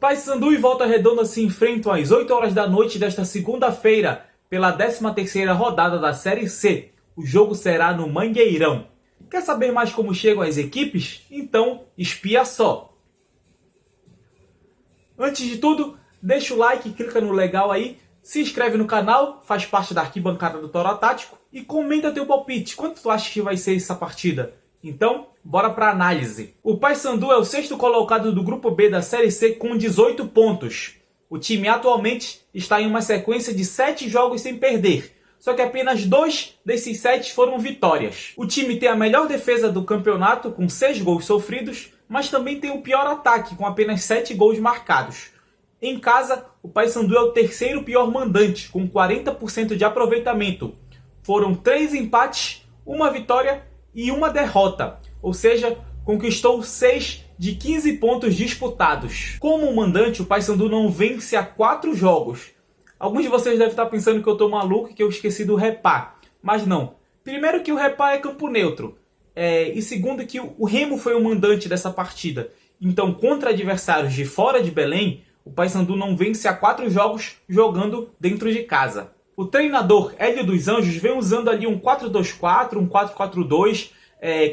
Paysandu e Volta Redonda se enfrentam às 8 horas da noite desta segunda-feira pela 13ª rodada da Série C. O jogo será no Mangueirão. Quer saber mais como chegam as equipes? Então, espia só! Antes de tudo, deixa o like, clica no legal aí, se inscreve no canal, faz parte da arquibancada do Toró Tático e comenta teu palpite. Quanto tu acha que vai ser essa partida? Então, bora para a análise. O Paysandu é o sexto colocado do Grupo B da Série C com 18 pontos. O time atualmente está em uma sequência de 7 jogos sem perder, só que apenas 2 desses 7 foram vitórias. O time tem a melhor defesa do campeonato com 6 gols sofridos, mas também tem o pior ataque com apenas 7 gols marcados. Em casa, o Paysandu é o terceiro pior mandante, com 40% de aproveitamento. Foram 3 empates, 1 vitória e 1 derrota, ou seja, conquistou 6 de 15 pontos disputados. Como mandante, o Paysandu não vence há 4 jogos. Alguns de vocês devem estar pensando que eu estou maluco e que eu esqueci do Repá, mas não. Primeiro que o Repá é campo neutro, e segundo que o Remo foi o mandante dessa partida. Então, contra adversários de fora de Belém, o Paysandu não vence há 4 jogos jogando dentro de casa. O treinador Hélio dos Anjos vem usando ali um 4-2-4, um 4-4-2,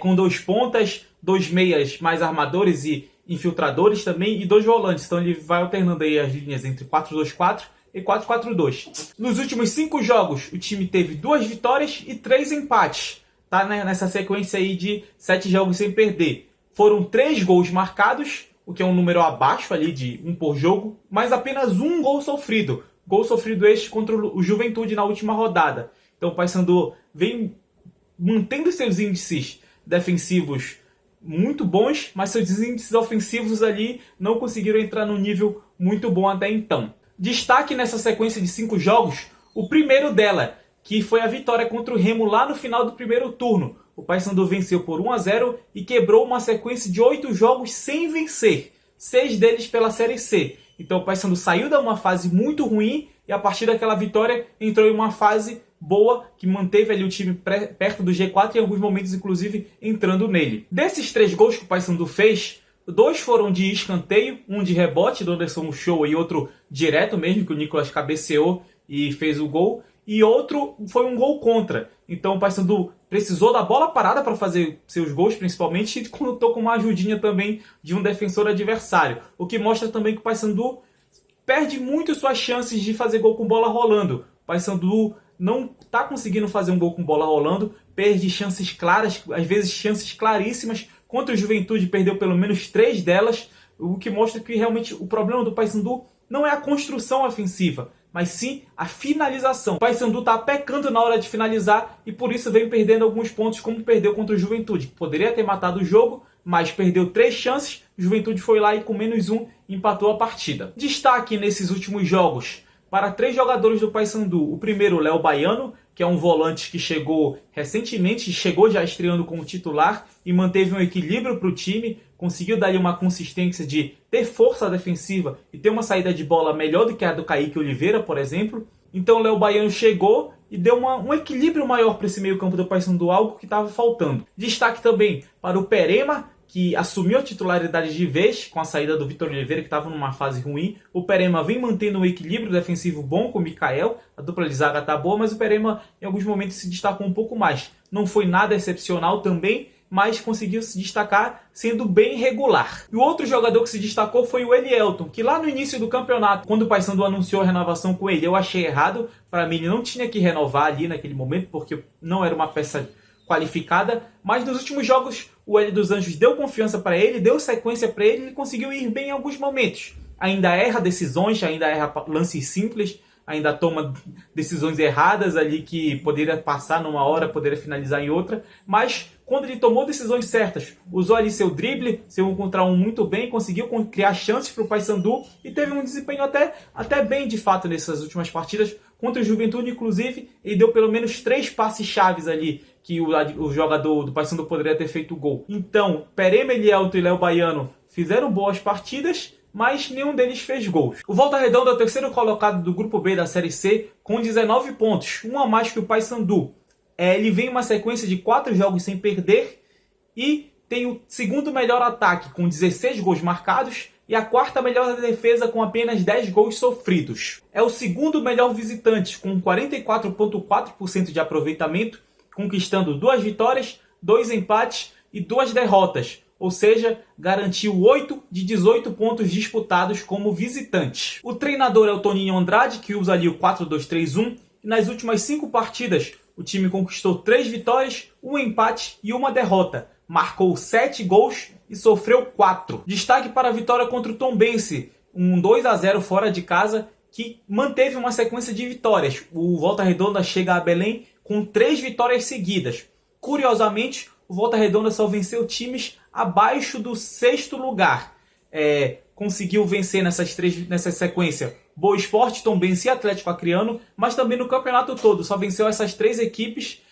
com 2 pontas, 2 meias mais armadores e infiltradores também, e 2 volantes. Então ele vai alternando aí as linhas entre 4-2-4 e 4-4-2. Nos últimos 5 jogos, o time teve 2 vitórias e 3 empates. Tá, né? Nessa sequência aí de 7 jogos sem perder. Foram 3 gols marcados, o que é um número abaixo ali de 1 por jogo, mas apenas 1 gol sofrido. Gol sofrido este contra o Juventude na última rodada. Então o Paysandu vem mantendo seus índices defensivos muito bons, mas seus índices ofensivos ali não conseguiram entrar no nível muito bom até então. Destaque nessa sequência de 5 jogos, o primeiro dela, que foi a vitória contra o Remo lá no final do primeiro turno. O Paysandu venceu por 1-0 e quebrou uma sequência de 8 jogos sem vencer, 6 deles pela Série C. Então o Paysandu saiu de uma fase muito ruim e a partir daquela vitória entrou em uma fase boa que manteve ali o time perto do G4 e em alguns momentos inclusive entrando nele. Desses 3 gols que o Paysandu fez, 2 foram de escanteio, um de rebote do Anderson Show e outro direto mesmo, que o Nicolas cabeceou e fez o gol. E outro foi um gol contra. Então o Paysandu precisou da bola parada para fazer seus gols, principalmente, e contou com uma ajudinha também de um defensor adversário. O que mostra também que o Paysandu perde muito suas chances de fazer gol com bola rolando. O Paysandu não está conseguindo fazer um gol com bola rolando, perde chances claras, às vezes chances claríssimas. Contra o Juventude perdeu pelo menos 3 delas, o que mostra que realmente o problema do Paysandu não é a construção ofensiva, mas sim a finalização. O Paysandu está pecando na hora de finalizar e por isso vem perdendo alguns pontos, como perdeu contra o Juventude, que poderia ter matado o jogo, mas perdeu 3 chances. O Juventude foi lá e com menos 1 empatou a partida. Destaque nesses últimos jogos para 3 jogadores do Paysandu. O primeiro, o Léo Baiano, que é um volante que chegou recentemente, chegou já estreando como titular e manteve um equilíbrio para o time, conseguiu dar uma consistência de ter força defensiva e ter uma saída de bola melhor do que a do Kaique Oliveira, por exemplo. Então o Léo Baiano chegou e deu um equilíbrio maior para esse meio campo do Paysandu, algo que estava faltando. Destaque também para o Perema, que assumiu a titularidade de vez com a saída do Vitor Oliveira, que estava numa fase ruim. O Perema vem mantendo um equilíbrio defensivo bom com o Mikael, a dupla de zaga tá boa, mas o Perema em alguns momentos se destacou um pouco mais. Não foi nada excepcional também, mas conseguiu se destacar sendo bem regular. E o outro jogador que se destacou foi o Elielton, que lá no início do campeonato, quando o Paysandu anunciou a renovação com ele, eu achei errado. Para mim ele não tinha que renovar ali naquele momento, porque não era uma peça qualificada, mas nos últimos jogos o Hélio dos Anjos deu confiança para ele, deu sequência para ele e conseguiu ir bem em alguns momentos. Ainda erra decisões, ainda erra lances simples, ainda toma decisões erradas ali que poderia passar numa hora, poderia finalizar em outra, mas quando ele tomou decisões certas, usou ali seu drible, seu 1 contra 1 muito bem, conseguiu criar chances para o Paysandu e teve um desempenho até bem de fato nessas últimas partidas. Contra o Juventude, inclusive, ele deu pelo menos 3 passes chaves ali que o jogador do Paysandu poderia ter feito o gol. Então, Perema, Elielton e Léo Baiano fizeram boas partidas, mas nenhum deles fez gols. O Volta Redonda é o terceiro colocado do Grupo B da Série C com 19 pontos, um a mais que o Paysandu. Ele vem uma sequência de 4 jogos sem perder e tem o segundo melhor ataque com 16 gols marcados, e a quarta melhor defesa com apenas 10 gols sofridos. É o segundo melhor visitante, com 44,4% de aproveitamento, conquistando 2 vitórias, 2 empates e 2 derrotas, ou seja, garantiu 8 de 18 pontos disputados como visitante. O treinador é o Toninho Andrade, que usa ali o 4-2-3-1, e nas últimas 5 partidas o time conquistou 3 vitórias, 1 empate e 1 derrota, marcou 7 gols e sofreu 4. Destaque para a vitória contra o Tombense, um 2-0 fora de casa, que manteve uma sequência de vitórias. O Volta Redonda chega a Belém com 3 vitórias seguidas. Curiosamente, o Volta Redonda só venceu times abaixo do 6º lugar. Conseguiu vencer nessa sequência Boa Esporte, Tombense e Atlético Acreano, mas também no campeonato todo só venceu essas 3 equipes,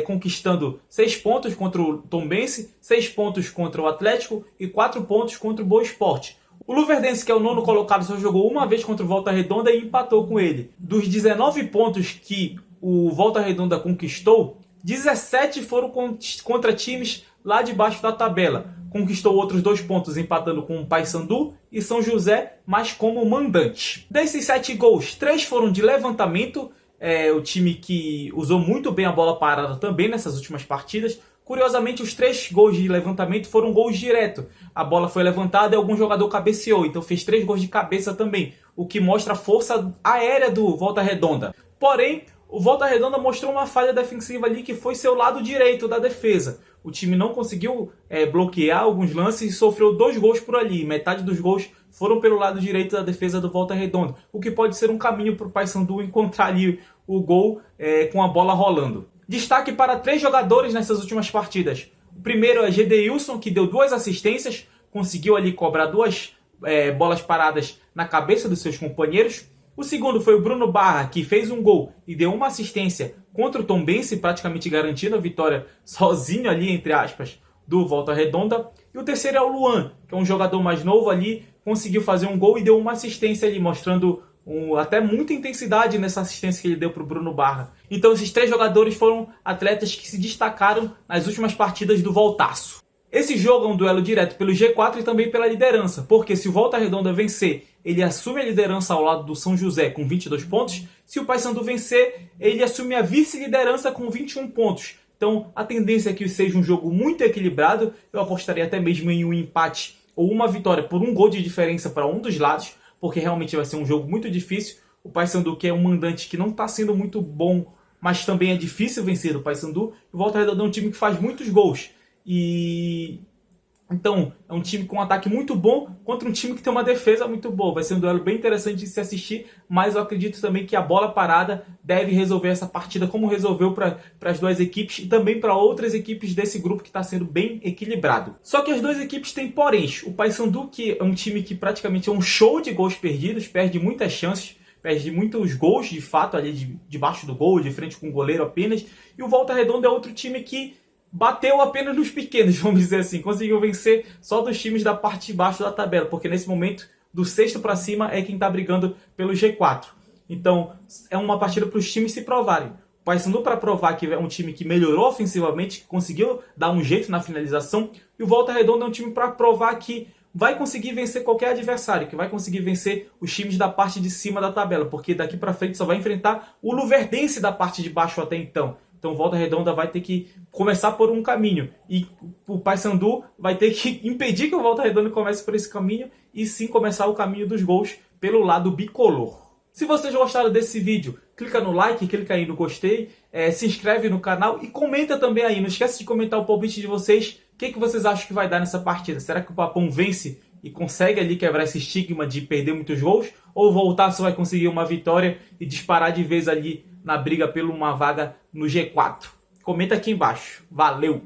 conquistando 6 pontos contra o Tombense, 6 pontos contra o Atlético e 4 pontos contra o Boa Esporte. O Luverdense, que é o 9º colocado, só jogou uma vez contra o Volta Redonda e empatou com ele. Dos 19 pontos que o Volta Redonda conquistou, 17 foram contra times lá de baixo da tabela. Conquistou outros 2 pontos empatando com o Paysandu e São José, mas como mandante. Desses 7 gols, 3 foram de levantamento. O time que usou muito bem a bola parada também nessas últimas partidas. Curiosamente, os 3 gols de levantamento foram gols direto. A bola foi levantada e algum jogador cabeceou, então fez 3 gols de cabeça também, o que mostra a força aérea do Volta Redonda. Porém, o Volta Redonda mostrou uma falha defensiva ali, que foi seu lado direito da defesa. O time não conseguiu bloquear alguns lances e sofreu 2 gols por ali. Metade dos gols foram pelo lado direito da defesa do Volta Redonda, o que pode ser um caminho para o Paysandu encontrar ali o gol com a bola rolando. Destaque para 3 jogadores nessas últimas partidas. O primeiro é Gedeilson, que deu 2 assistências, conseguiu ali cobrar 2 bolas paradas na cabeça dos seus companheiros. O segundo foi o Bruno Barra, que fez um gol e deu uma assistência contra o Tombense, praticamente garantindo a vitória sozinho ali, entre aspas, do Volta Redonda. E o terceiro é o Luan, que é um jogador mais novo ali, conseguiu fazer um gol e deu uma assistência ali, mostrando até muita intensidade nessa assistência que ele deu para o Bruno Barra. Então esses 3 jogadores foram atletas que se destacaram nas últimas partidas do Voltaço. Esse jogo é um duelo direto pelo G4 e também pela liderança, porque se o Volta Redonda vencer, ele assume a liderança ao lado do São José com 22 pontos. Se o Paysandu vencer, ele assume a vice-liderança com 21 pontos. Então a tendência é que seja um jogo muito equilibrado. Eu apostaria até mesmo em um empate ou uma vitória por 1 gol de diferença para um dos lados, porque realmente vai ser um jogo muito difícil. O Paysandu, que é um mandante que não está sendo muito bom, mas também é difícil vencer o Paysandu. O Volta Redonda é um time que faz muitos gols. Então, é um time com um ataque muito bom contra um time que tem uma defesa muito boa. Vai ser um duelo bem interessante de se assistir, mas eu acredito também que a bola parada deve resolver essa partida, como resolveu para as 2 equipes e também para outras equipes desse grupo que está sendo bem equilibrado. Só que as 2 equipes têm poréns. O Paysandu, que é um time que praticamente é um show de gols perdidos, perde muitas chances, perde muitos gols de fato ali debaixo do gol, de frente com o goleiro apenas. E o Volta Redonda é outro time que bateu apenas nos pequenos, vamos dizer assim. Conseguiu vencer só dos times da parte de baixo da tabela, porque nesse momento, do 6º para cima, é quem está brigando pelo G4. Então, é uma partida para os times se provarem. O Paysandu para provar que é um time que melhorou ofensivamente, que conseguiu dar um jeito na finalização. E o Volta Redonda é um time para provar que vai conseguir vencer qualquer adversário, que vai conseguir vencer os times da parte de cima da tabela, porque daqui para frente só vai enfrentar o Luverdense da parte de baixo até então. Então o Volta Redonda vai ter que começar por um caminho. E o Paysandu vai ter que impedir que o Volta Redonda comece por esse caminho e sim começar o caminho dos gols pelo lado bicolor. Se vocês gostaram desse vídeo, clica no like, clica aí no gostei, se inscreve no canal e comenta também aí. Não esquece de comentar o palpite de vocês. O que vocês acham que vai dar nessa partida? Será que o Papão vence e consegue ali quebrar esse estigma de perder muitos gols? Ou o Voltaço vai conseguir uma vitória e disparar de vez ali na briga por uma vaga no G4? Comenta aqui embaixo. Valeu!